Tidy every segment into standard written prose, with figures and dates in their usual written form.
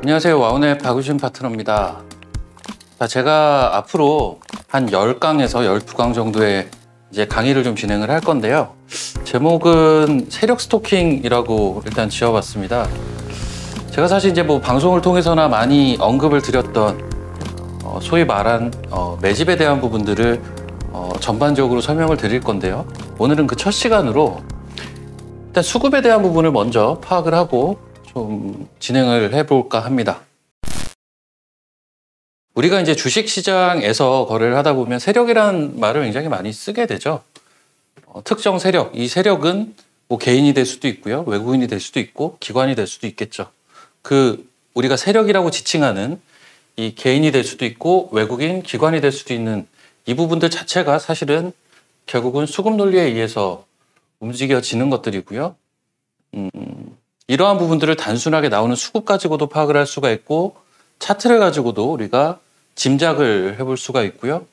안녕하세요. 와운의 박우신 파트너입니다. 자, 제가 앞으로 한 10강에서 12강 정도의 이제 강의를 좀 진행을 할 건데요. 제목은 세력 스토킹이라고 일단 지어봤습니다. 제가 사실 이제 뭐 방송을 통해서나 많이 언급을 드렸던 소위 말한 매집에 대한 부분들을 전반적으로 설명을 드릴 건데요. 오늘은 그 첫 시간으로 일단 수급에 대한 부분을 먼저 파악을 하고 좀 진행을 해볼까 합니다. 우리가 이제 주식시장에서 거래를 하다 보면 세력이라는 말을 굉장히 많이 쓰게 되죠. 특정 세력, 이 세력은 뭐 개인이 될 수도 있고요. 외국인이 될 수도 있고 기관이 될 수도 있겠죠. 우리가 세력이라고 지칭하는 이 개인이 될 수도 있고 외국인, 기관이 될 수도 있는 이 부분들 자체가 사실은 결국은 수급 논리에 의해서 움직여지는 것들이고요. 이러한 부분들을 단순하게 나오는 수급 가지고도 파악을 할 수가 있고 차트를 가지고도 우리가 짐작을 해볼 수가 있고요.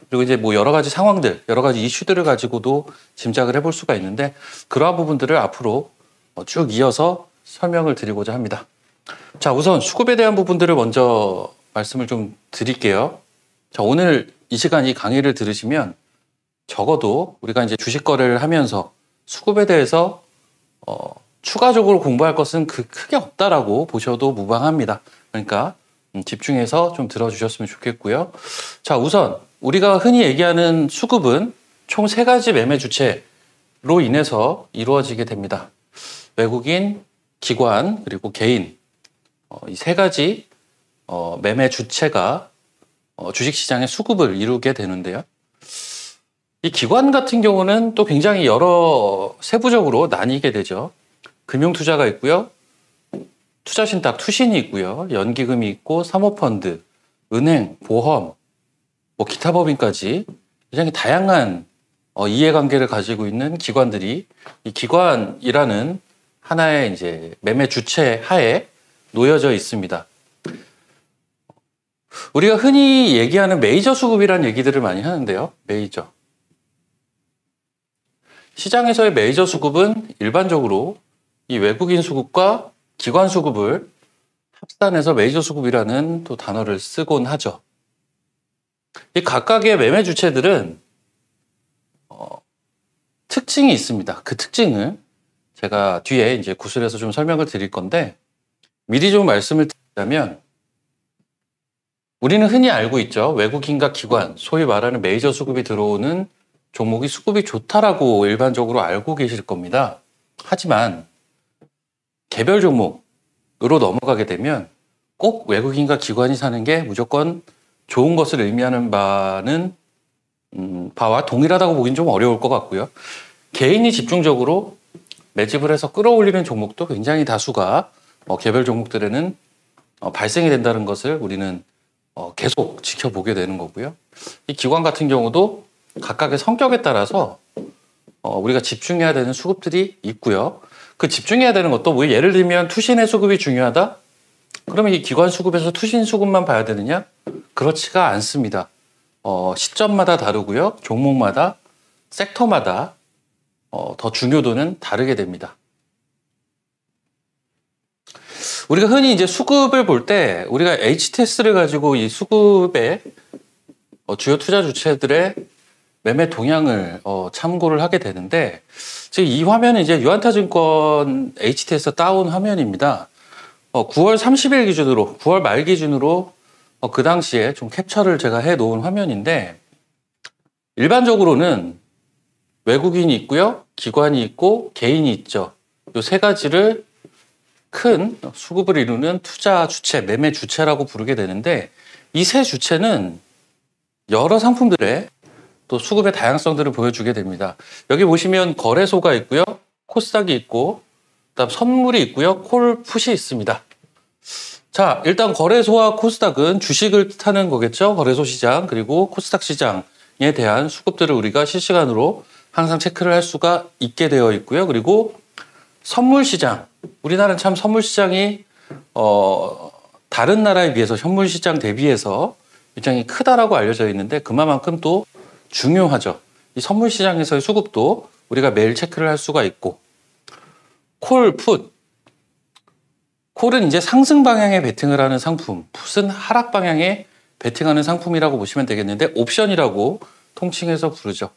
그리고 이제 뭐 여러 가지 상황들, 여러 가지 이슈들을 가지고도 짐작을 해볼 수가 있는데 그러한 부분들을 앞으로 쭉 이어서 설명을 드리고자 합니다. 자, 우선 수급에 대한 부분들을 먼저 말씀을 좀 드릴게요. 자, 오늘 이 시간 이 강의를 들으시면 적어도 우리가 이제 주식 거래를 하면서 수급에 대해서 추가적으로 공부할 것은 크게 없다라고 보셔도 무방합니다. 그러니까 집중해서 좀 들어주셨으면 좋겠고요. 자, 우선 우리가 흔히 얘기하는 수급은 총 3가지 매매 주체로 인해서 이루어지게 됩니다. 외국인, 기관, 그리고 개인 이 3가지 매매 주체가 주식시장의 수급을 이루게 되는데요. 이 기관 같은 경우는 또 굉장히 여러 세부적으로 나뉘게 되죠. 금융투자가 있고요. 투자신탁, 투신이 있고요. 연기금이 있고 사모펀드, 은행, 보험, 뭐 기타 법인까지 굉장히 다양한 이해관계를 가지고 있는 기관들이 이 기관이라는 하나의 이제 매매 주체 하에 놓여져 있습니다. 우리가 흔히 얘기하는 메이저 수급이라는 얘기들을 많이 하는데요. 메이저. 시장에서의 메이저 수급은 일반적으로 이 외국인 수급과 기관 수급을 합산해서 메이저 수급이라는 또 단어를 쓰곤 하죠. 이 각각의 매매 주체들은 특징이 있습니다. 그 특징을 제가 뒤에 이제 구술해서 좀 설명을 드릴 건데 미리 좀 말씀을 드리자면 우리는 흔히 알고 있죠. 외국인과 기관, 소위 말하는 메이저 수급이 들어오는 종목이 수급이 좋다라고 일반적으로 알고 계실 겁니다. 하지만 개별 종목으로 넘어가게 되면 꼭 외국인과 기관이 사는 게 무조건 좋은 것을 의미하는 바와 동일하다고 보기는 좀 어려울 것 같고요. 개인이 집중적으로 매집을 해서 끌어올리는 종목도 굉장히 다수가 개별 종목들에는 발생이 된다는 것을 우리는 계속 지켜보게 되는 거고요. 이 기관 같은 경우도 각각의 성격에 따라서 우리가 집중해야 되는 수급들이 있고요. 그 집중해야 되는 것도 뭐 예를 들면 투신의 수급이 중요하다? 그러면 이 기관 수급에서 투신 수급만 봐야 되느냐? 그렇지가 않습니다. 시점마다 다르고요. 종목마다, 섹터마다 더 중요도는 다르게 됩니다. 우리가 흔히 이제 수급을 볼 때 우리가 HTS를 가지고 이 수급의 주요 투자 주체들의 매매 동향을 참고를 하게 되는데 지금 이 화면은 이제 유한타증권 HTS 다운 화면입니다. 9월 30일 기준으로 9월 말 기준으로 그 당시에 좀 캡처를 제가 해 놓은 화면인데 일반적으로는 외국인이 있고요. 기관이 있고 개인이 있죠. 이 3가지를 큰 수급을 이루는 투자 주체, 매매 주체라고 부르게 되는데 이 3 주체는 여러 상품들의 또 수급의 다양성들을 보여주게 됩니다. 여기 보시면 거래소가 있고요. 코스닥이 있고 그다음 선물이 있고요. 콜풋이 있습니다. 자, 일단 거래소와 코스닥은 주식을 뜻하는 거겠죠. 거래소 시장 그리고 코스닥 시장에 대한 수급들을 우리가 실시간으로 항상 체크를 할 수가 있게 되어 있고요. 그리고 선물 시장, 우리나라는 참 선물 시장이 다른 나라에 비해서 선물 시장 대비해서 굉장히 크다라고 알려져 있는데 그만큼 또 중요하죠. 이 선물 시장에서의 수급도 우리가 매일 체크를 할 수가 있고 콜, 풋, 콜은 이제 상승 방향에 베팅을 하는 상품, 풋은 하락 방향에 베팅하는 상품이라고 보시면 되겠는데 옵션이라고 통칭해서 부르죠.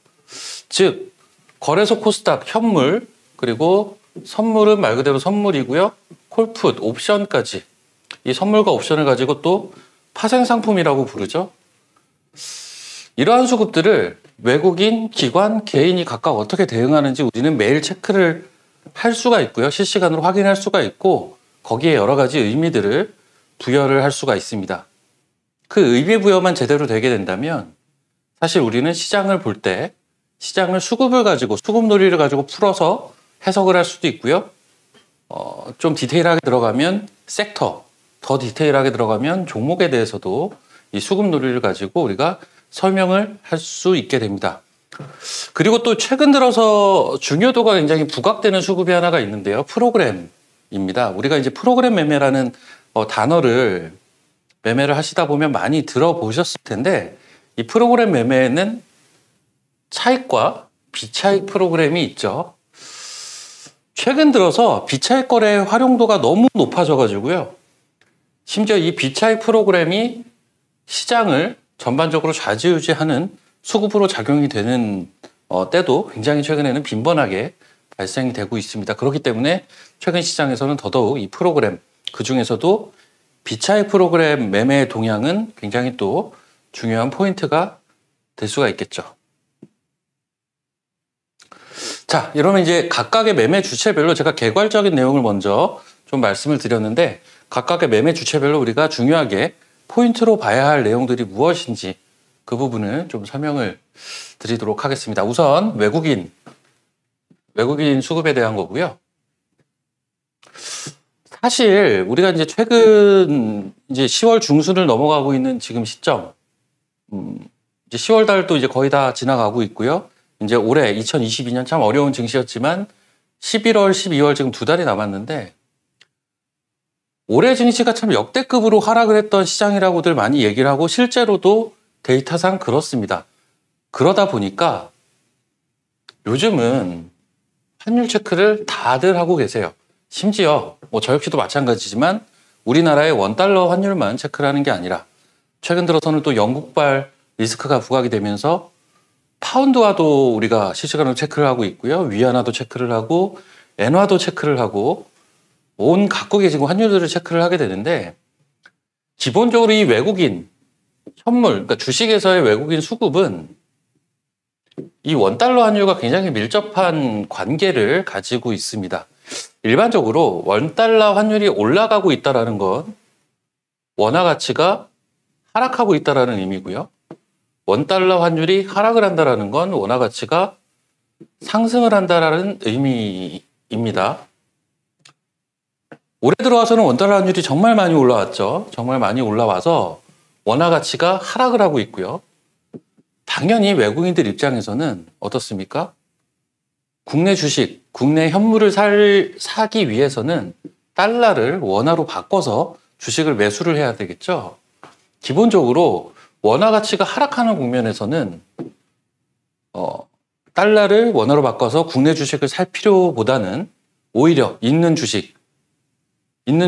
즉 거래소 코스닥, 현물, 그리고 선물은 말 그대로 선물이고요. 콜풋, 옵션까지 이 선물과 옵션을 가지고 또 파생 상품이라고 부르죠. 이러한 수급들을 외국인, 기관, 개인이 각각 어떻게 대응하는지 우리는 매일 체크를 할 수가 있고요. 실시간으로 확인할 수가 있고 거기에 여러 가지 의미들을 부여를 할 수가 있습니다. 그 의미 부여만 제대로 되게 된다면 사실 우리는 시장을 볼 때 시장을 수급을 가지고 수급 논리를 가지고 풀어서 해석을 할 수도 있고요. 좀 디테일하게 들어가면 섹터, 더 디테일하게 들어가면 종목에 대해서도 이 수급 논리를 가지고 우리가 설명을 할 수 있게 됩니다. 그리고 또 최근 들어서 중요도가 굉장히 부각되는 수급이 하나가 있는데요. 프로그램입니다. 우리가 이제 프로그램 매매라는 단어를 매매를 하시다 보면 많이 들어보셨을 텐데 이 프로그램 매매에는 차익과 비차익 프로그램이 있죠. 최근 들어서 비차익 거래 활용도가 너무 높아져 가지고요. 심지어 이 비차익 프로그램이 시장을 전반적으로 좌지우지하는 수급으로 작용이 되는 때도 굉장히 최근에는 빈번하게 발생이 되고 있습니다. 그렇기 때문에 최근 시장에서는 더더욱 이 프로그램, 그중에서도 비차익 프로그램 매매의 동향은 굉장히 또 중요한 포인트가 될 수가 있겠죠. 자, 이러면 이제 각각의 매매 주체별로 제가 개괄적인 내용을 먼저 좀 말씀을 드렸는데 각각의 매매 주체별로 우리가 중요하게 포인트로 봐야 할 내용들이 무엇인지 그 부분을 좀 설명을 드리도록 하겠습니다. 우선 외국인 수급에 대한 거고요. 사실 우리가 이제 최근 이제 10월 중순을 넘어가고 있는 지금 시점, 이제 10월 달도 이제 거의 다 지나가고 있고요. 이제 올해 2022년 참 어려운 증시였지만 11월, 12월 지금 2달이 남았는데 올해 증시가 참 역대급으로 하락을 했던 시장이라고들 많이 얘기를 하고 실제로도 데이터상 그렇습니다. 그러다 보니까 요즘은 환율 체크를 다들 하고 계세요. 심지어 저 역시도 마찬가지지만 우리나라의 원달러 환율만 체크를 하는 게 아니라 최근 들어서는 또 영국발 리스크가 부각이 되면서 파운드화도 우리가 실시간으로 체크를 하고 있고요. 위안화도 체크를 하고 엔화도 체크를 하고 온 각국의 지금 환율들을 체크를 하게 되는데 기본적으로 이 외국인 현물, 그러니까 주식에서의 외국인 수급은 이 원달러 환율과 굉장히 밀접한 관계를 가지고 있습니다. 일반적으로 원달러 환율이 올라가고 있다는 건 원화 가치가 하락하고 있다는 의미고요. 원달러 환율이 하락을 한다는 건 원화 가치가 상승을 한다는 의미입니다. 올해 들어와서는 원달러 환율이 정말 많이 올라왔죠. 정말 많이 올라와서 원화 가치가 하락을 하고 있고요. 당연히 외국인들 입장에서는 어떻습니까? 국내 주식, 국내 현물을 사기 위해서는 달러를 원화로 바꿔서 주식을 매수를 해야 되겠죠. 기본적으로 원화 가치가 하락하는 국면에서는 달러를 원화로 바꿔서 국내 주식을 살 필요보다는 오히려 있는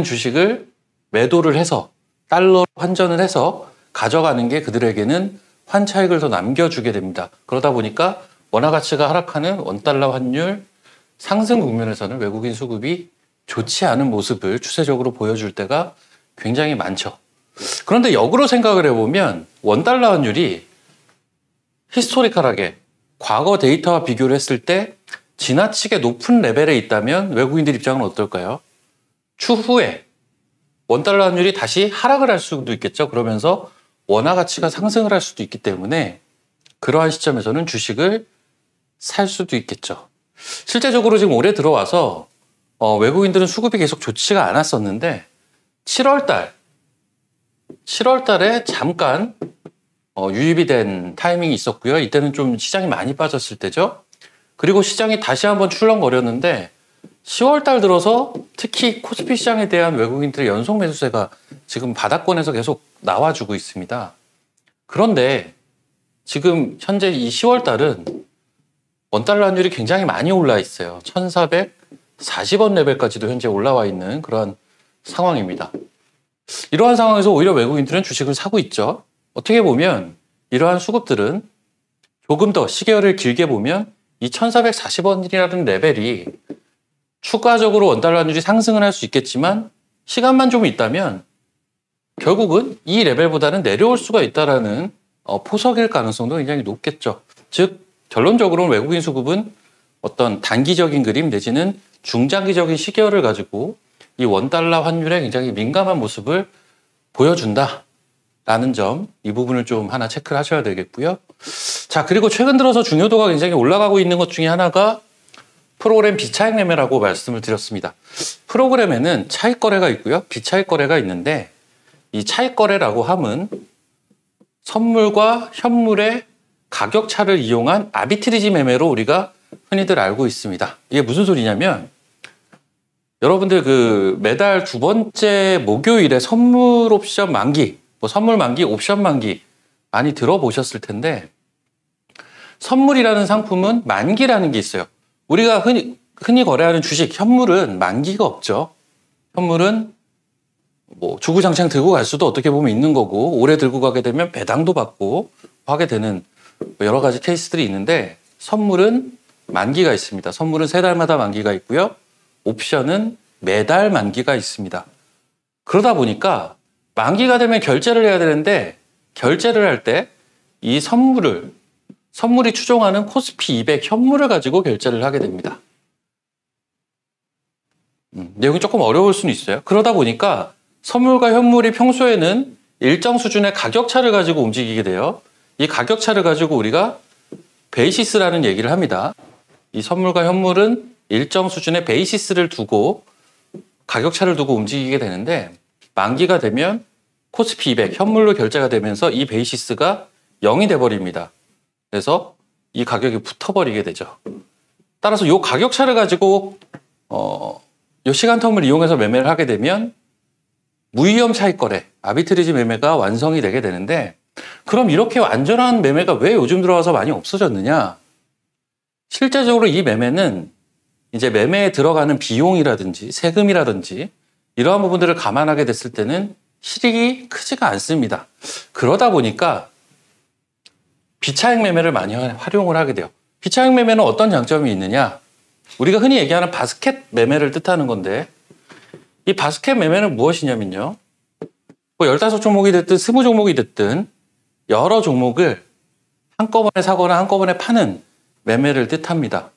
주식을 매도를 해서 달러로 환전을 해서 가져가는 게 그들에게는 환차익을 더 남겨주게 됩니다. 그러다 보니까 원화 가치가 하락하는 원달러 환율 상승 국면에서는 외국인 수급이 좋지 않은 모습을 추세적으로 보여줄 때가 굉장히 많죠. 그런데 역으로 생각을 해보면 원달러 환율이 히스토리컬하게 과거 데이터와 비교를 했을 때 지나치게 높은 레벨에 있다면 외국인들 입장은 어떨까요? 추후에 원달러 환율이 다시 하락을 할 수도 있겠죠. 그러면서 원화 가치가 상승을 할 수도 있기 때문에 그러한 시점에서는 주식을 살 수도 있겠죠. 실제적으로 지금 올해 들어와서 외국인들은 수급이 계속 좋지가 않았었는데 7월 달에 잠깐 유입이 된 타이밍이 있었고요. 이때는 좀 시장이 많이 빠졌을 때죠. 그리고 시장이 다시 한번 출렁거렸는데 10월 달 들어서 특히 코스피 시장에 대한 외국인들의 연속 매수세가 지금 바닥권에서 계속 나와주고 있습니다. 그런데 지금 현재 이 10월 달은 원달러 환율이 굉장히 많이 올라 있어요. 1440원 레벨까지도 현재 올라와 있는 그런 상황입니다. 이러한 상황에서 오히려 외국인들은 주식을 사고 있죠. 어떻게 보면 이러한 수급들은 조금 더 시계열을 길게 보면 이 1440원이라는 레벨이 추가적으로 원달러 환율이 상승을 할 수 있겠지만 시간만 좀 있다면 결국은 이 레벨보다는 내려올 수가 있다라는 포석일 가능성도 굉장히 높겠죠. 즉 결론적으로는 외국인 수급은 어떤 단기적인 그림 내지는 중장기적인 시계열을 가지고 이 원달러 환율에 굉장히 민감한 모습을 보여준다라는 점, 이 부분을 좀 하나 체크를 하셔야 되겠고요. 자, 그리고 최근 들어서 중요도가 굉장히 올라가고 있는 것 중에 하나가 프로그램 비차익 매매라고 말씀을 드렸습니다. 프로그램에는 차익 거래가 있고요, 비차익 거래가 있는데 이 차익 거래라고 함은 선물과 현물의 가격 차를 이용한 아비트리지 매매로 우리가 흔히들 알고 있습니다. 이게 무슨 소리냐면 여러분들 그 매달 두 번째 목요일에 선물 옵션 만기, 뭐 선물 만기, 옵션 만기 많이 들어보셨을 텐데 선물이라는 상품은 만기라는 게 있어요. 우리가 흔히 거래하는 주식, 현물은 만기가 없죠. 현물은 뭐 주구장창 들고 갈 수도 어떻게 보면 있는 거고 오래 들고 가게 되면 배당도 받고 하게 되는 여러 가지 케이스들이 있는데 선물은 만기가 있습니다. 선물은 3달마다 만기가 있고요. 옵션은 매달 만기가 있습니다. 그러다 보니까 만기가 되면 결제를 해야 되는데 결제를 할 때 이 선물이 추종하는 코스피 200 현물을 가지고 결제를 하게 됩니다. 내용이 조금 어려울 수는 있어요. 그러다 보니까 선물과 현물이 평소에는 일정 수준의 가격차를 가지고 움직이게 돼요. 이 가격차를 가지고 우리가 베이시스라는 얘기를 합니다. 이 선물과 현물은 일정 수준의 베이시스를 두고 가격차를 두고 움직이게 되는데 만기가 되면 코스피 200 현물로 결제가 되면서 이 베이시스가 0이 돼버립니다. 그래서 이 가격이 붙어버리게 되죠. 따라서 이 가격차를 가지고 이 시간텀을 이용해서 매매를 하게 되면 무위험 차익 거래, 아비트리지 매매가 완성이 되게 되는데 그럼 이렇게 완전한 매매가 왜 요즘 들어와서 많이 없어졌느냐? 실제적으로 이 매매는 이제 매매에 들어가는 비용이라든지 세금이라든지 이러한 부분들을 감안하게 됐을 때는 실익이 크지가 않습니다. 그러다 보니까 비차익 매매를 많이 활용을 하게 돼요. 비차익 매매는 어떤 장점이 있느냐? 우리가 흔히 얘기하는 바스켓 매매를 뜻하는 건데 이 바스켓 매매는 무엇이냐면요. 뭐 15종목이 됐든 20종목이 됐든 여러 종목을 한꺼번에 사거나 한꺼번에 파는 매매를 뜻합니다.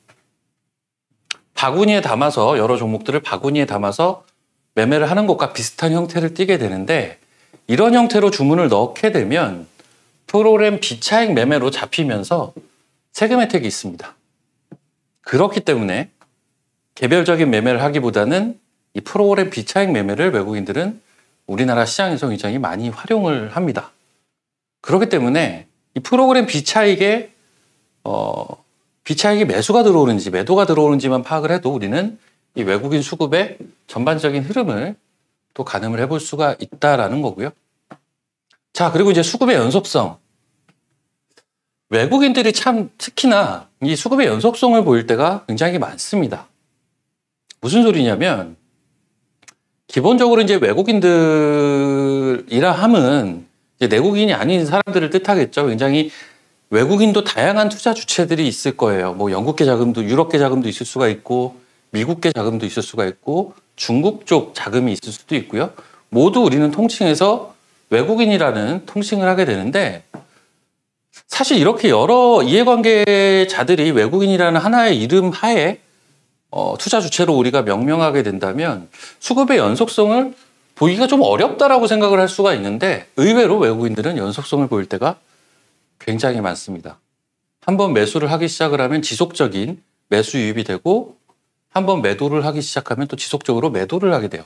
바구니에 담아서 여러 종목들을 바구니에 담아서 매매를 하는 것과 비슷한 형태를 띠게 되는데 이런 형태로 주문을 넣게 되면 프로그램 비차익 매매로 잡히면서 세금 혜택이 있습니다. 그렇기 때문에 개별적인 매매를 하기보다는 이 프로그램 비차익 매매를 외국인들은 우리나라 시장에서 굉장히 많이 활용을 합니다. 그렇기 때문에 이 프로그램 비차익에 비차익이 매수가 들어오는지 매도가 들어오는지만 파악을 해도 우리는 이 외국인 수급의 전반적인 흐름을 또 가늠을 해볼 수가 있다라는 거고요. 자, 그리고 이제 수급의 연속성. 외국인들이 참 특히나 이 수급의 연속성을 보일 때가 굉장히 많습니다. 무슨 소리냐면 기본적으로 이제 외국인들이라 함은 이제 내국인이 아닌 사람들을 뜻하겠죠. 굉장히 외국인도 다양한 투자 주체들이 있을 거예요. 뭐 영국계 자금도, 유럽계 자금도 있을 수가 있고, 미국계 자금도 있을 수가 있고, 중국 쪽 자금이 있을 수도 있고요. 모두 우리는 통칭해서 외국인이라는 통칭을 하게 되는데, 사실 이렇게 여러 이해관계자들이 외국인이라는 하나의 이름 하에 투자 주체로 우리가 명명하게 된다면 수급의 연속성을 보기가 좀 어렵다라고 생각을 할 수가 있는데 의외로 외국인들은 연속성을 보일 때가 굉장히 많습니다. 한번 매수를 하기 시작을 하면 지속적인 매수 유입이 되고 한번 매도를 하기 시작하면 또 지속적으로 매도를 하게 돼요.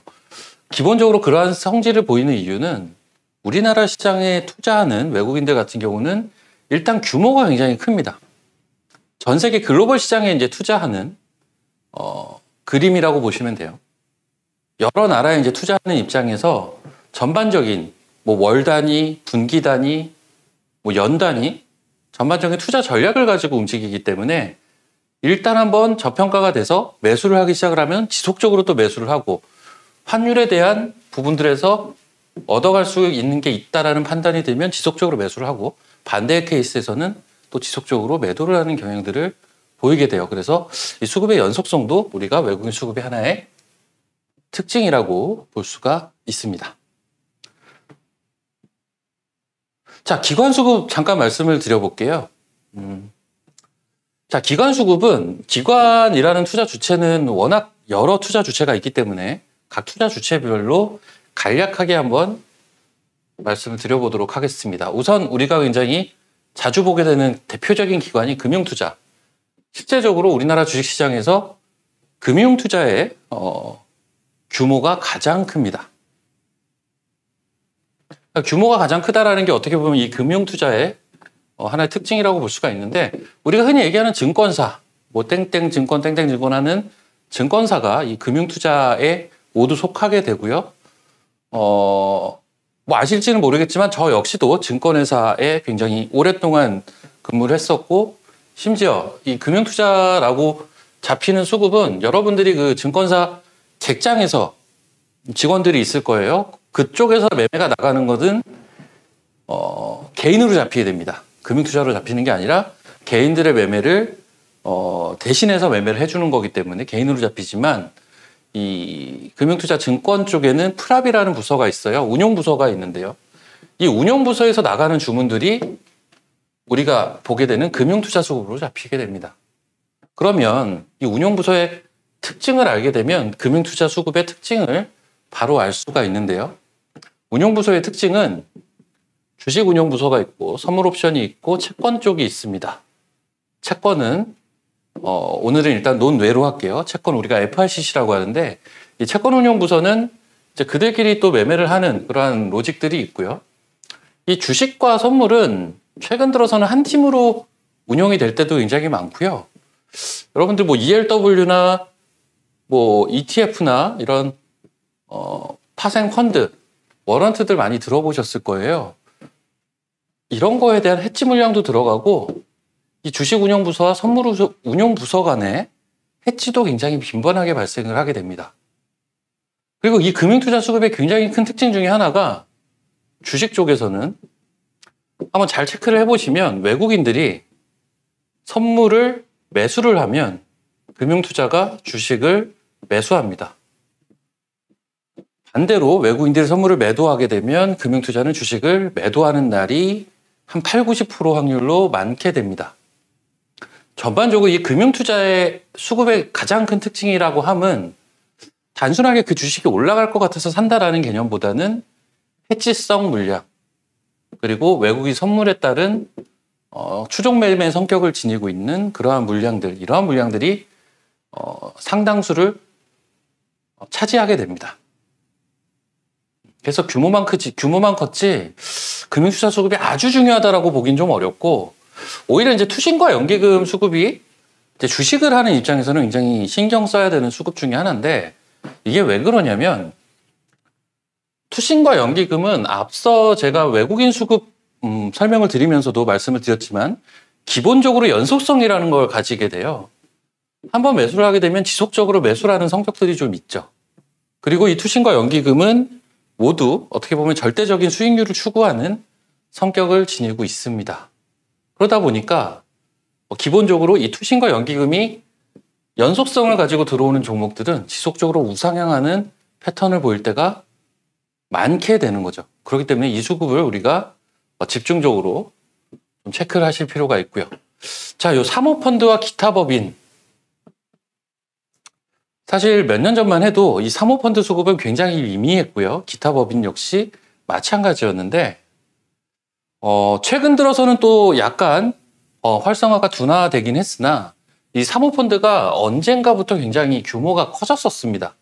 기본적으로 그러한 성질을 보이는 이유는 우리나라 시장에 투자하는 외국인들 같은 경우는 일단 규모가 굉장히 큽니다. 전 세계 글로벌 시장에 이제 투자하는 그림이라고 보시면 돼요. 여러 나라에 이제 투자하는 입장에서 전반적인 뭐 월 단위, 분기 단위, 뭐 연 단위 전반적인 투자 전략을 가지고 움직이기 때문에 일단 한번 저평가가 돼서 매수를 하기 시작을 하면 지속적으로 또 매수를 하고 환율에 대한 부분들에서 얻어갈 수 있는 게 있다라는 판단이 들면 지속적으로 매수를 하고, 반대의 케이스에서는 또 지속적으로 매도를 하는 경향들을 보이게 돼요. 그래서 이 수급의 연속성도 우리가 외국인 수급의 하나의 특징이라고 볼 수가 있습니다. 자, 기관 수급 잠깐 말씀을 드려볼게요. 자, 기관 수급은, 기관이라는 투자 주체는 워낙 여러 투자 주체가 있기 때문에 각 투자 주체별로 간략하게 한번 말씀을 드려보도록 하겠습니다. 우선 우리가 굉장히 자주 보게 되는 대표적인 기관이 금융투자. 실제적으로 우리나라 주식시장에서 금융투자의 규모가 가장 큽니다. 규모가 가장 크다라는 게 어떻게 보면 이 금융투자의 하나의 특징이라고 볼 수가 있는데, 우리가 흔히 얘기하는 증권사, 뭐 땡땡 증권, 땡땡 증권 하는 증권사가 이 금융투자에 모두 속하게 되고요. 뭐 아실지는 모르겠지만 저 역시도 증권회사에 굉장히 오랫동안 근무를 했었고, 심지어 이 금융투자라고 잡히는 수급은 여러분들이 그 증권사 객장에서 직원들이 있을 거예요. 그쪽에서 매매가 나가는 것은 개인으로 잡히게 됩니다. 금융투자로 잡히는 게 아니라 개인들의 매매를 대신해서 매매를 해주는 거기 때문에 개인으로 잡히지만, 이 금융투자 증권 쪽에는 프랍이라는 부서가 있어요. 운용부서가 있는데요. 이 운용부서에서 나가는 주문들이 우리가 보게 되는 금융투자 수급으로 잡히게 됩니다. 그러면 이 운용부서의 특징을 알게 되면 금융투자 수급의 특징을 바로 알 수가 있는데요. 운용부서의 특징은 주식운용부서가 있고 선물옵션이 있고 채권 쪽이 있습니다. 채권은 오늘은 일단 논외로 할게요. 채권 우리가 FRCC라고 하는데, 이 채권운용부서는 이제 그들끼리 또 매매를 하는 그러한 로직들이 있고요. 이 주식과 선물은 최근 들어서는 한 팀으로 운영이 될 때도 굉장히 많고요. 여러분들 뭐 ELW나 뭐 ETF나 이런 파생 펀드, 워런트들 많이 들어보셨을 거예요. 이런 거에 대한 해지 물량도 들어가고, 이 주식운용부서와 선물운용부서 간에 해지도 굉장히 빈번하게 발생을 하게 됩니다. 그리고 이 금융투자 수급의 굉장히 큰 특징 중에 하나가, 주식 쪽에서는 한번 잘 체크를 해보시면 외국인들이 선물을 매수를 하면 금융투자가 주식을 매수합니다. 반대로 외국인들이 선물을 매도하게 되면 금융투자는 주식을 매도하는 날이 한 8, 90% 확률로 많게 됩니다. 전반적으로 이 금융투자의 수급의 가장 큰 특징이라고 함은 단순하게 그 주식이 올라갈 것 같아서 산다라는 개념보다는 해지성 물량, 그리고 외국인 선물에 따른 추종 매매 성격을 지니고 있는 그러한 물량들, 이러한 물량들이 상당수를 차지하게 됩니다. 그래서 규모만 컸지 금융투자 수급이 아주 중요하다라고 보긴 좀 어렵고, 오히려 이제 투신과 연기금 수급이 이제 주식을 하는 입장에서는 굉장히 신경 써야 되는 수급 중에 하나인데, 이게 왜 그러냐면, 투신과 연기금은 앞서 제가 외국인 수급 설명을 드리면서도 말씀을 드렸지만 기본적으로 연속성이라는 걸 가지게 돼요. 한번 매수를 하게 되면 지속적으로 매수라는 성격들이 좀 있죠. 그리고 이 투신과 연기금은 모두 어떻게 보면 절대적인 수익률을 추구하는 성격을 지니고 있습니다. 그러다 보니까 기본적으로 이 투신과 연기금이 연속성을 가지고 들어오는 종목들은 지속적으로 우상향하는 패턴을 보일 때가 많게 되는 거죠. 그렇기 때문에 이 수급을 우리가 집중적으로 좀 체크를 하실 필요가 있고요. 자, 요 사모펀드와 기타 법인. 사실 몇 년 전만 해도 이 사모펀드 수급은 굉장히 미미했고요. 기타 법인 역시 마찬가지였는데, 최근 들어서는 또 약간 활성화가 둔화되긴 했으나, 이 사모펀드가 언젠가부터 굉장히 규모가 커졌었습니다.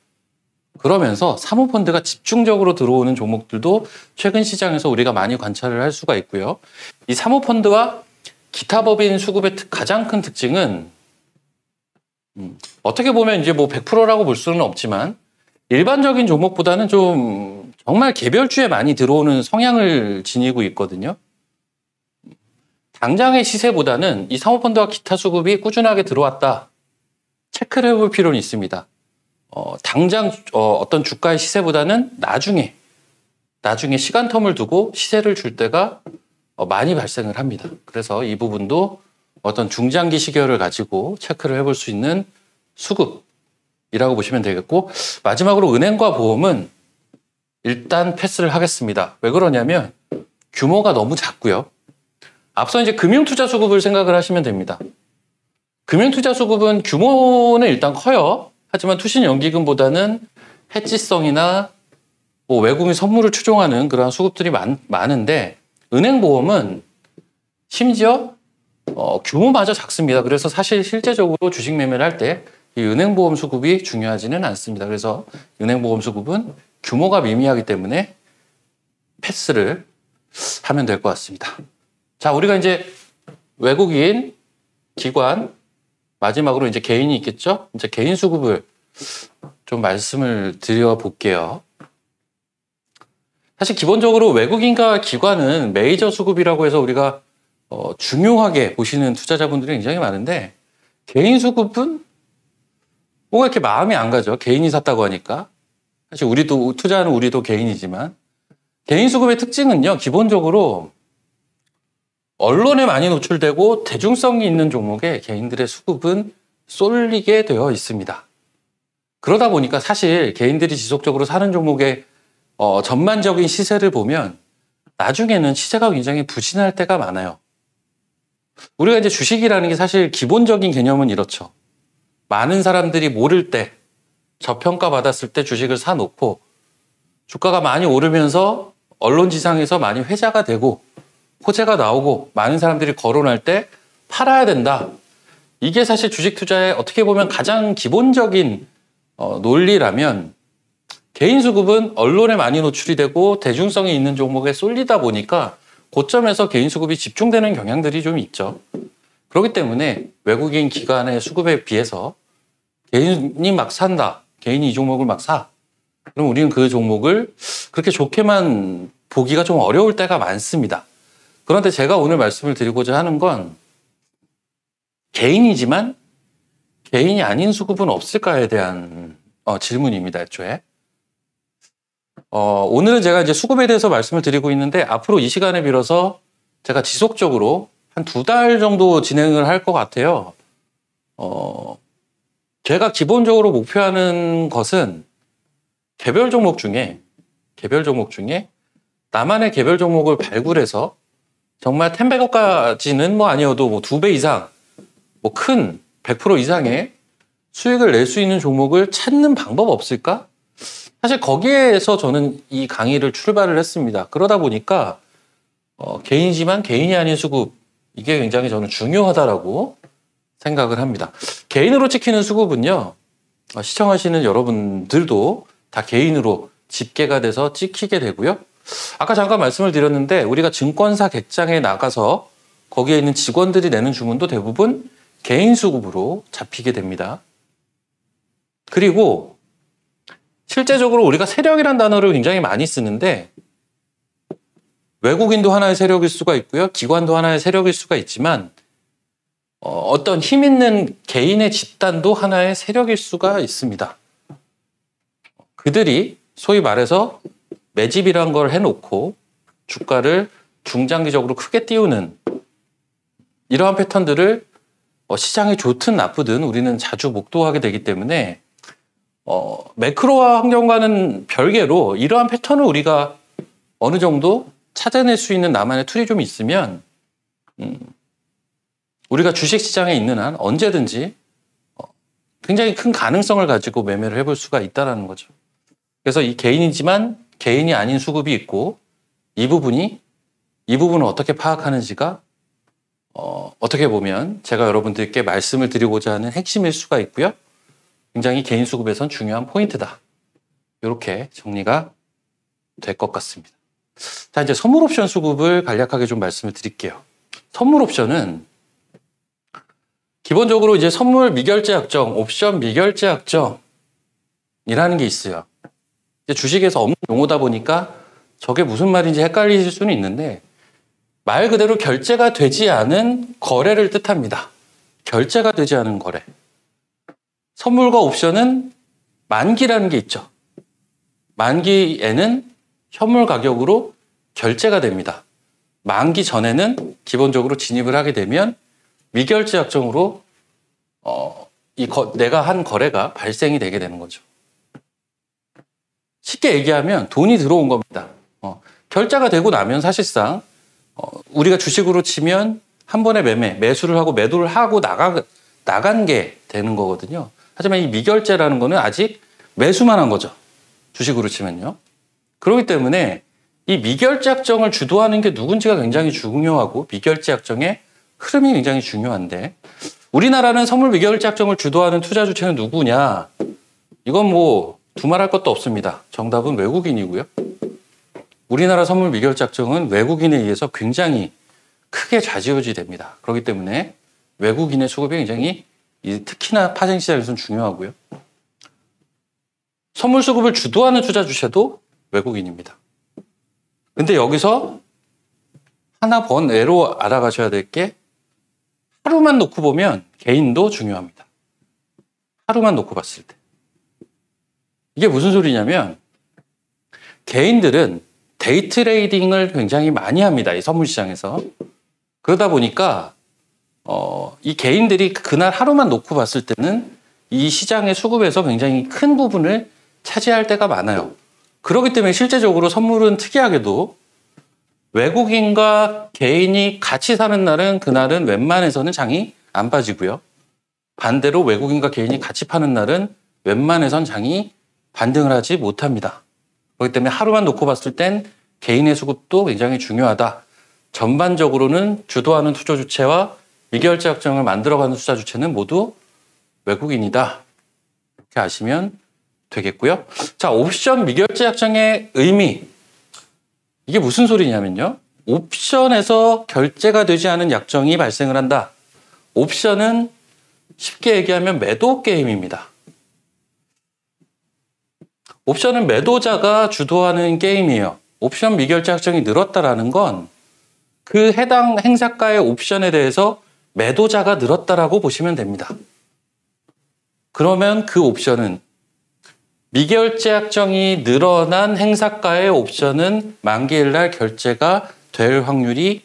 그러면서 사모펀드가 집중적으로 들어오는 종목들도 최근 시장에서 우리가 많이 관찰을 할 수가 있고요. 이 사모펀드와 기타 법인 수급의 가장 큰 특징은 어떻게 보면 이제 뭐 100%라고 볼 수는 없지만 일반적인 종목보다는 좀 정말 개별주에 많이 들어오는 성향을 지니고 있거든요. 당장의 시세보다는 이 사모펀드와 기타 수급이 꾸준하게 들어왔다, 체크를 해볼 필요는 있습니다. 당장 어떤 주가의 시세보다는 나중에 시간 텀을 두고 시세를 줄 때가 많이 발생을 합니다. 그래서 이 부분도 어떤 중장기 시계열을 가지고 체크를 해볼 수 있는 수급이라고 보시면 되겠고, 마지막으로 은행과 보험은 일단 패스를 하겠습니다. 왜 그러냐면 규모가 너무 작고요. 앞서 이제 금융투자수급을 생각을 하시면 됩니다. 금융투자수급은 규모는 일단 커요. 하지만 투신연기금보다는 해지성이나 뭐 외국인 선물을 추종하는 그러한 수급들이 많은데, 은행보험은 심지어 규모마저 작습니다. 그래서 사실 실제적으로 주식 매매를 할 때 이 은행보험 수급이 중요하지는 않습니다. 그래서 은행보험 수급은 규모가 미미하기 때문에 패스를 하면 될 것 같습니다. 자, 우리가 이제 외국인, 기관, 마지막으로 이제 개인이 있겠죠? 이제 개인 수급을 좀 말씀을 드려볼게요. 사실 기본적으로 외국인과 기관은 메이저 수급이라고 해서 우리가 중요하게 보시는 투자자분들이 굉장히 많은데, 개인 수급은 뭔가 이렇게 마음이 안 가죠. 개인이 샀다고 하니까. 사실 투자하는 우리도 개인이지만, 개인 수급의 특징은요, 기본적으로 언론에 많이 노출되고 대중성이 있는 종목에 개인들의 수급은 쏠리게 되어 있습니다. 그러다 보니까 사실 개인들이 지속적으로 사는 종목의 전반적인 시세를 보면 나중에는 시세가 굉장히 부진할 때가 많아요. 우리가 이제 주식이라는 게 사실 기본적인 개념은 이렇죠. 많은 사람들이 모를 때, 저평가 받았을 때 주식을 사놓고 주가가 많이 오르면서 언론지상에서 많이 회자가 되고 호재가 나오고 많은 사람들이 거론할 때 팔아야 된다. 이게 사실 주식 투자의 어떻게 보면 가장 기본적인 논리라면, 개인 수급은 언론에 많이 노출이 되고 대중성이 있는 종목에 쏠리다 보니까 고점에서 개인 수급이 집중되는 경향들이 좀 있죠. 그렇기 때문에 외국인 기관의 수급에 비해서 개인이 막 산다. 개인이 이 종목을 막 사. 그럼 우리는 그 종목을 그렇게 좋게만 보기가 좀 어려울 때가 많습니다. 그런데 제가 오늘 말씀을 드리고자 하는 건, 개인이지만 개인이 아닌 수급은 없을까에 대한 질문입니다, 애초에. 오늘은 제가 이제 수급에 대해서 말씀을 드리고 있는데, 앞으로 이 시간에 빌어서 제가 지속적으로 한 2달 정도 진행을 할 것 같아요. 제가 기본적으로 목표하는 것은 개별 종목 중에 나만의 개별 종목을 발굴해서 정말 10배까지는 뭐 아니어도 뭐 2배 이상, 뭐 큰 100% 이상의 수익을 낼 수 있는 종목을 찾는 방법 없을까? 사실 거기에서 저는 이 강의를 출발을 했습니다. 그러다 보니까 개인이지만 개인이 아닌 수급, 이게 굉장히 저는 중요하다라고 생각을 합니다. 개인으로 찍히는 수급은요, 시청하시는 여러분들도 다 개인으로 집계가 돼서 찍히게 되고요. 아까 잠깐 말씀을 드렸는데, 우리가 증권사 객장에 나가서 거기에 있는 직원들이 내는 주문도 대부분 개인 수급으로 잡히게 됩니다. 그리고 실제적으로 우리가 세력이란 단어를 굉장히 많이 쓰는데, 외국인도 하나의 세력일 수가 있고요. 기관도 하나의 세력일 수가 있지만, 어떤 힘 있는 개인의 집단도 하나의 세력일 수가 있습니다. 그들이 소위 말해서 매집이란 걸 해놓고 주가를 중장기적으로 크게 띄우는 이러한 패턴들을 시장이 좋든 나쁘든 우리는 자주 목도하게 되기 때문에, 매크로와 환경과는 별개로 이러한 패턴을 우리가 어느 정도 찾아낼 수 있는 나만의 툴이 좀 있으면, 우리가 주식시장에 있는 한 언제든지 굉장히 큰 가능성을 가지고 매매를 해볼 수가 있다는 거죠. 그래서 이 개인이지만 개인이 아닌 수급이 있고, 이 부분을 어떻게 파악하는지가 어떻게 보면 제가 여러분들께 말씀을 드리고자 하는 핵심일 수가 있고요. 굉장히 개인 수급에선 중요한 포인트다. 이렇게 정리가 될 것 같습니다. 자, 이제 선물 옵션 수급을 간략하게 좀 말씀을 드릴게요. 선물 옵션은 기본적으로 이제 선물 미결제 약정, 옵션 미결제 약정이라는 게 있어요. 이제 주식에서 없는 용어다 보니까 저게 무슨 말인지 헷갈리실 수는 있는데, 말 그대로 결제가 되지 않은 거래를 뜻합니다. 결제가 되지 않은 거래. 선물과 옵션은 만기라는 게 있죠. 만기에는 현물 가격으로 결제가 됩니다. 만기 전에는 기본적으로 진입을 하게 되면 미결제 약정으로 내가 한 거래가 발생이 되게 되는 거죠. 쉽게 얘기하면 돈이 들어온 겁니다. 결제가 되고 나면 사실상 우리가 주식으로 치면 한 번에 매수를 하고 매도를 하고 나간 게 되는 거거든요. 하지만 이 미결제라는 거는 아직 매수만 한 거죠. 주식으로 치면요. 그렇기 때문에 이 미결제 약정을 주도하는 게 누군지가 굉장히 중요하고 미결제 약정의 흐름이 굉장히 중요한데 우리나라는 선물 미결제 약정을 주도하는 투자 주체는 누구냐? 이건 뭐 두말할 것도 없습니다. 정답은 외국인이고요. 우리나라 선물 미결제 약정은 외국인에 의해서 굉장히 크게 좌지우지 됩니다. 그렇기 때문에 외국인의 수급이 굉장히 특히나 파생 시장에서는 중요하고요. 선물 수급을 주도하는 투자 주체도 외국인입니다. 근데 여기서 하나 번외로 알아가셔야 될 게 하루만 놓고 보면 개인도 중요합니다. 하루만 놓고 봤을 때. 이게 무슨 소리냐면 개인들은 데이 트레이딩을 굉장히 많이 합니다. 이 선물 시장에서. 그러다 보니까 이 개인들이 그날 하루만 놓고 봤을 때는 이 시장의 수급에서 굉장히 큰 부분을 차지할 때가 많아요. 그렇기 때문에 실제적으로 선물은 특이하게도 외국인과 개인이 같이 사는 날은 그날은 웬만해서는 장이 안 빠지고요. 반대로 외국인과 개인이 같이 파는 날은 웬만해선 장이 반등을 하지 못합니다. 그렇기 때문에 하루만 놓고 봤을 땐 개인의 수급도 굉장히 중요하다. 전반적으로는 주도하는 투자 주체와 미결제 약정을 만들어가는 투자 주체는 모두 외국인이다. 이렇게 아시면 되겠고요. 자, 옵션 미결제 약정의 의미. 이게 무슨 소리냐면요. 옵션에서 결제가 되지 않은 약정이 발생을 한다. 옵션은 쉽게 얘기하면 매도 게임입니다. 옵션은 매도자가 주도하는 게임이에요. 옵션 미결제 약정이 늘었다라는 건 그 해당 행사가의 옵션에 대해서 매도자가 늘었다라고 보시면 됩니다. 그러면 그 옵션은 미결제 약정이 늘어난 행사가의 옵션은 만기일날 결제가 될 확률이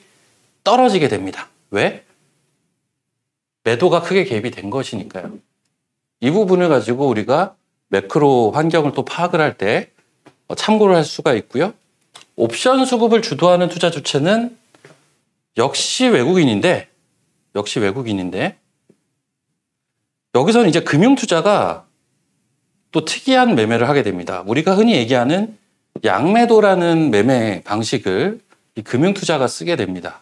떨어지게 됩니다. 왜? 매도가 크게 개입이 된 것이니까요. 이 부분을 가지고 우리가 매크로 환경을 또 파악을 할 때 참고를 할 수가 있고요. 옵션 수급을 주도하는 투자 주체는 역시 외국인인데 여기서는 이제 금융투자가 또 특이한 매매를 하게 됩니다. 우리가 흔히 얘기하는 양매도라는 매매 방식을 이 금융투자가 쓰게 됩니다.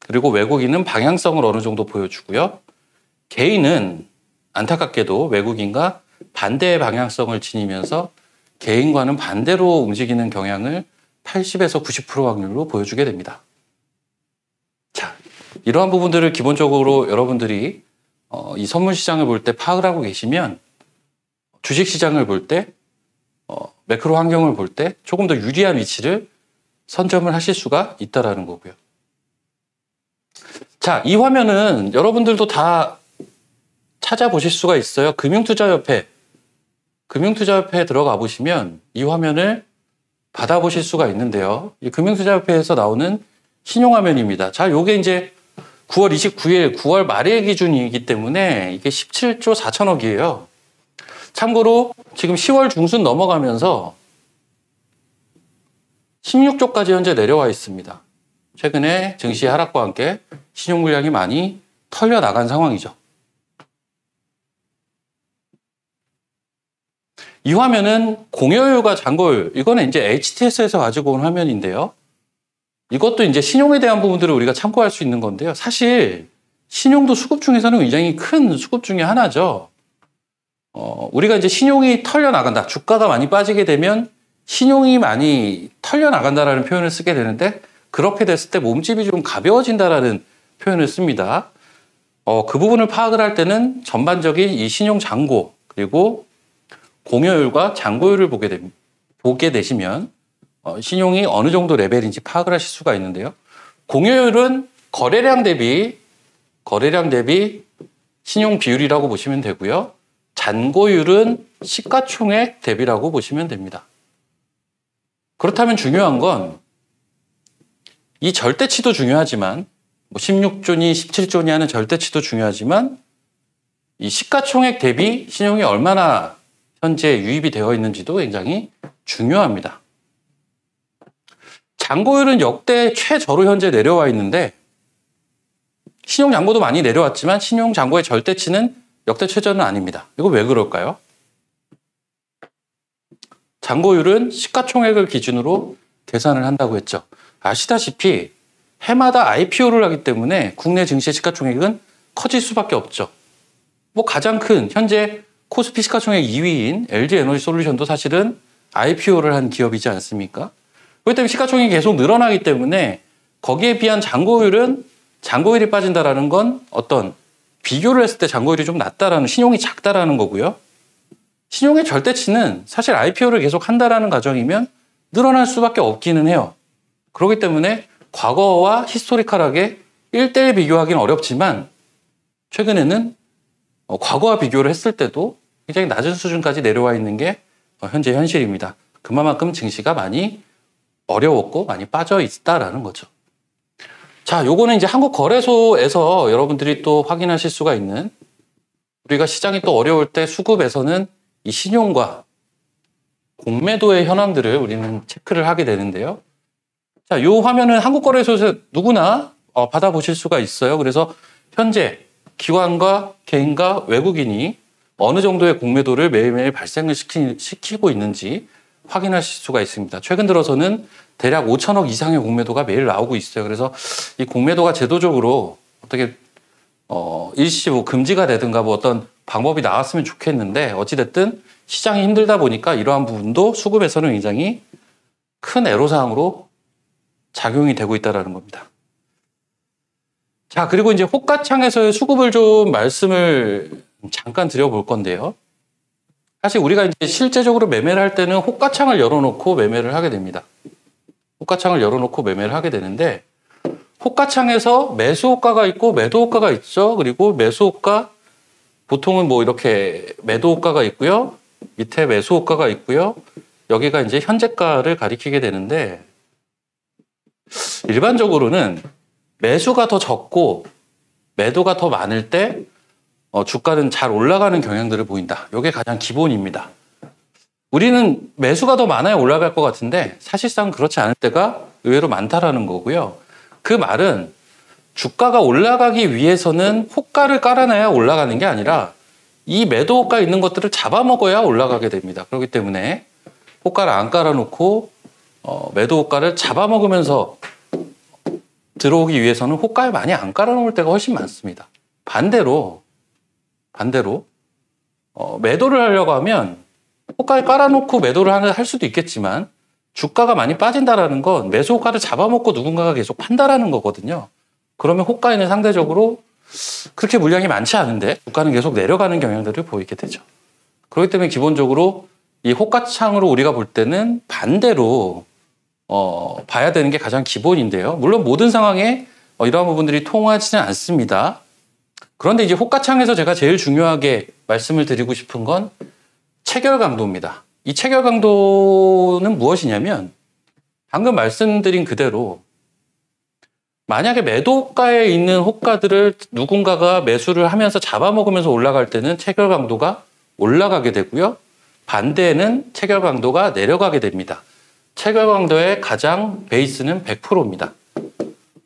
그리고 외국인은 방향성을 어느 정도 보여주고요. 개인은 안타깝게도 외국인과 반대의 방향성을 지니면서 개인과는 반대로 움직이는 경향을 80에서 90% 확률로 보여주게 됩니다. 자, 이러한 부분들을 기본적으로 여러분들이 이 선물 시장을 볼 때 파악을 하고 계시면 주식 시장을 볼 때 매크로 환경을 볼 때 조금 더 유리한 위치를 선점을 하실 수가 있다라는 거고요. 자, 이 화면은 여러분들도 다 찾아보실 수가 있어요. 금융투자협회에 들어가 보시면 이 화면을 받아보실 수가 있는데요. 이 금융투자협회에서 나오는 신용화면입니다. 자, 요게 이제 9월 29일, 9월 말일 기준이기 때문에 이게 17조 4천억이에요. 참고로 지금 10월 중순 넘어가면서 16조까지 현재 내려와 있습니다. 최근에 증시 하락과 함께 신용 물량이 많이 털려 나간 상황이죠. 이 화면은 공여율과 잔고율, 이거는 이제 HTS에서 가지고 온 화면인데요. 이것도 이제 신용에 대한 부분들을 우리가 참고할 수 있는 건데요. 사실 신용도 수급 중에서는 굉장히 큰 수급 중에 하나죠. 우리가 이제 신용이 털려 나간다. 주가가 많이 빠지게 되면 신용이 많이 털려 나간다라는 표현을 쓰게 되는데 그렇게 됐을 때 몸집이 좀 가벼워진다라는 표현을 씁니다. 그 부분을 파악을 할 때는 전반적인 이 신용 잔고 그리고 공여율과 잔고율을 보게 되시면 신용이 어느 정도 레벨인지 파악을 하실 수가 있는데요. 공여율은 거래량 대비 신용 비율이라고 보시면 되고요. 잔고율은 시가총액 대비라고 보시면 됩니다. 그렇다면 중요한 건 이 절대치도 중요하지만 16조니 17조니 하는 절대치도 중요하지만 이 시가총액 대비 신용이 얼마나 현재 유입이 되어 있는지도 굉장히 중요합니다. 잔고율은 역대 최저로 현재 내려와 있는데 신용잔고도 많이 내려왔지만 신용잔고의 절대치는 역대 최저는 아닙니다. 이거 왜 그럴까요? 잔고율은 시가총액을 기준으로 계산을 한다고 했죠. 아시다시피 해마다 IPO를 하기 때문에 국내 증시의 시가총액은 커질 수밖에 없죠. 가장 큰 현재 코스피 시가총액 2위인 LG에너지솔루션도 사실은 IPO를 한 기업이지 않습니까? 그렇기 때문에 시가총액이 계속 늘어나기 때문에 거기에 비한 잔고율이 빠진다라는 건 어떤 비교를 했을 때 잔고율이 좀 낮다라는, 신용이 작다라는 거고요. 신용의 절대치는 사실 IPO를 계속 한다라는 가정이면 늘어날 수밖에 없기는 해요. 그렇기 때문에 과거와 히스토리컬하게 1대1 비교하기는 어렵지만 최근에는 과거와 비교를 했을 때도 굉장히 낮은 수준까지 내려와 있는 게 현재 현실입니다. 그만큼 증시가 많이 어려웠고 많이 빠져 있다라는 거죠. 자, 요거는 이제 한국거래소에서 여러분들이 또 확인하실 수가 있는, 우리가 시장이 또 어려울 때 수급에서는 이 신용과 공매도의 현황들을 우리는 체크를 하게 되는데요. 자, 요 화면은 한국거래소에서 누구나 받아보실 수가 있어요. 그래서 현재 기관과 개인과 외국인이 어느 정도의 공매도를 매일매일 발생을 시키고 있는지 확인하실 수가 있습니다. 최근 들어서는 대략 5천억 이상의 공매도가 매일 나오고 있어요. 그래서 이 공매도가 제도적으로 어떻게 일시 금지가 되든가 어떤 방법이 나왔으면 좋겠는데, 어찌됐든 시장이 힘들다 보니까 이러한 부분도 수급에서는 굉장히 큰 애로사항으로 작용이 되고 있다는 겁니다. 자, 그리고 이제 호가창에서의 수급을 좀 말씀을 잠깐 드려볼 건데요. 사실 우리가 이제 실제적으로 매매를 할 때는 호가창을 열어놓고 매매를 하게 됩니다. 호가창을 열어놓고 매매를 하게 되는데, 호가창에서 매수 호가가 있고 매도 호가가 있죠. 그리고 매수 호가, 보통은 이렇게 매도 호가가 있고요. 밑에 매수 호가가 있고요. 여기가 이제 현재가를 가리키게 되는데, 일반적으로는 매수가 더 적고 매도가 더 많을 때 주가는 잘 올라가는 경향들을 보인다. 이게 가장 기본입니다. 우리는 매수가 더 많아야 올라갈 것 같은데 사실상 그렇지 않을 때가 의외로 많다라는 거고요. 그 말은 주가가 올라가기 위해서는 호가를 깔아놔야 올라가는 게 아니라 이 매도 호가 있는 것들을 잡아먹어야 올라가게 됩니다. 그렇기 때문에 호가를 안 깔아놓고 매도 호가를 잡아먹으면서 들어오기 위해서는 호가를 많이 안 깔아놓을 때가 훨씬 많습니다. 반대로 매도를 하려고 하면 호가를 깔아놓고 매도를 할 수도 있겠지만, 주가가 많이 빠진다라는 건 매수 호가를 잡아먹고 누군가가 계속 판다라는 거거든요. 그러면 호가에는 상대적으로 그렇게 물량이 많지 않은데 주가는 계속 내려가는 경향들을 보이게 되죠. 그렇기 때문에 기본적으로 이 호가창으로 우리가 볼 때는 반대로 봐야 되는 게 가장 기본인데요. 물론 모든 상황에 이러한 부분들이 통하지는 않습니다. 그런데 이제 호가창에서 제가 제일 중요하게 말씀을 드리고 싶은 건 체결 강도입니다. 이 체결 강도는 무엇이냐면, 방금 말씀드린 그대로 만약에 매도 호가에 있는 호가들을 누군가가 매수를 하면서 잡아먹으면서 올라갈 때는 체결 강도가 올라가게 되고요. 반대에는 체결 강도가 내려가게 됩니다. 체결 강도의 가장 베이스는 100%입니다.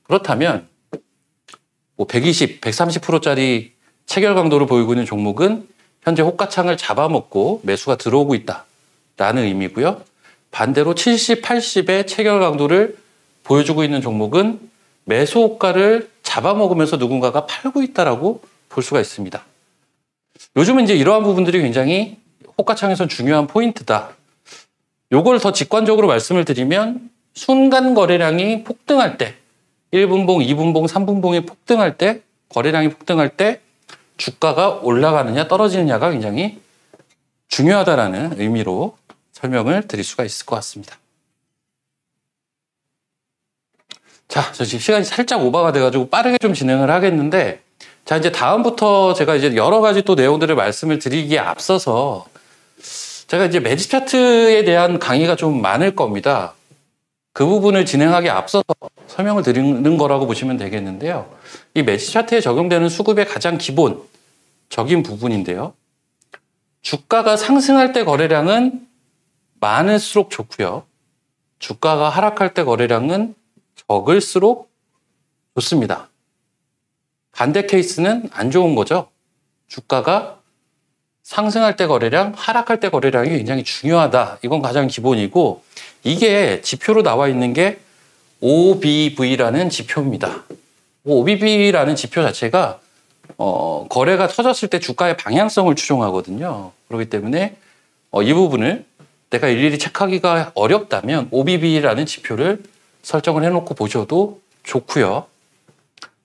그렇다면 120, 130%짜리 체결 강도를 보이고 있는 종목은 현재 호가창을 잡아먹고 매수가 들어오고 있다라는 의미고요. 반대로 70, 80의 체결 강도를 보여주고 있는 종목은 매수 호가를 잡아먹으면서 누군가가 팔고 있다라고 볼 수가 있습니다. 요즘은 이제 이러한 부분들이 굉장히 호가창에선 중요한 포인트다. 요걸 더 직관적으로 말씀을 드리면, 순간 거래량이 폭등할 때, 1분봉, 2분봉, 3분봉이 폭등할 때, 거래량이 폭등할 때 주가가 올라가느냐 떨어지느냐가 굉장히 중요하다라는 의미로 설명을 드릴 수가 있을 것 같습니다. 자, 저 지금 시간이 살짝 오버가 돼가지고 빠르게 좀 진행을 하겠는데, 자, 이제 다음부터 제가 이제 여러 가지 또 내용들을 말씀을 드리기에 앞서서 제가 이제 매집 차트에 대한 강의가 좀 많을 겁니다. 그 부분을 진행하기에 앞서서 설명을 드리는 거라고 보시면 되겠는데요. 이 매집 차트에 적용되는 수급의 가장 기본적인 부분인데요. 주가가 상승할 때 거래량은 많을수록 좋고요. 주가가 하락할 때 거래량은 적을수록 좋습니다. 반대 케이스는 안 좋은 거죠. 주가가 상승할 때 거래량, 하락할 때 거래량이 굉장히 중요하다. 이건 가장 기본이고, 이게 지표로 나와 있는 게 OBV라는 지표입니다. OBV라는 지표 자체가 거래가 터졌을 때 주가의 방향성을 추종하거든요. 그렇기 때문에 이 부분을 내가 일일이 체크하기가 어렵다면 OBV라는 지표를 설정을 해놓고 보셔도 좋고요.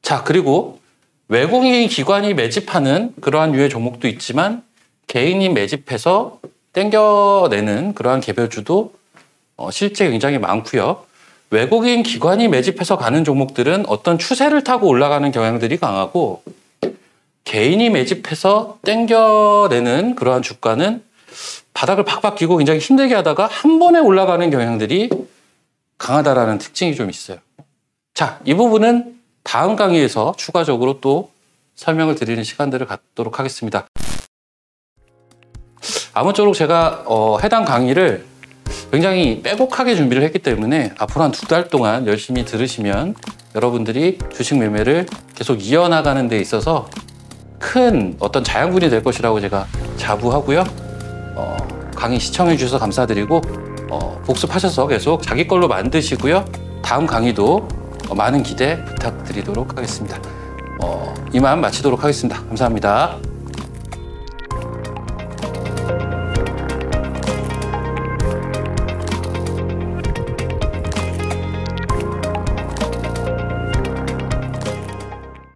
자, 그리고 외국인 기관이 매집하는 그러한 유의 종목도 있지만 개인이 매집해서 땡겨내는 그러한 개별주도 실제 굉장히 많고요. 외국인 기관이 매집해서 가는 종목들은 어떤 추세를 타고 올라가는 경향들이 강하고, 개인이 매집해서 땡겨내는 그러한 주가는 바닥을 팍팍 끼고 굉장히 힘들게 하다가 한 번에 올라가는 경향들이 강하다라는 특징이 좀 있어요. 자, 이 부분은 다음 강의에서 추가적으로 또 설명을 드리는 시간들을 갖도록 하겠습니다. 아무쪼록 제가 해당 강의를 굉장히 빼곡하게 준비를 했기 때문에 앞으로 한 2달 동안 열심히 들으시면 여러분들이 주식 매매를 계속 이어나가는 데 있어서 큰 어떤 자양분이 될 것이라고 제가 자부하고요. 강의 시청해 주셔서 감사드리고 복습하셔서 계속 자기 걸로 만드시고요. 다음 강의도 많은 기대 부탁드리도록 하겠습니다. 이만 마치도록 하겠습니다. 감사합니다.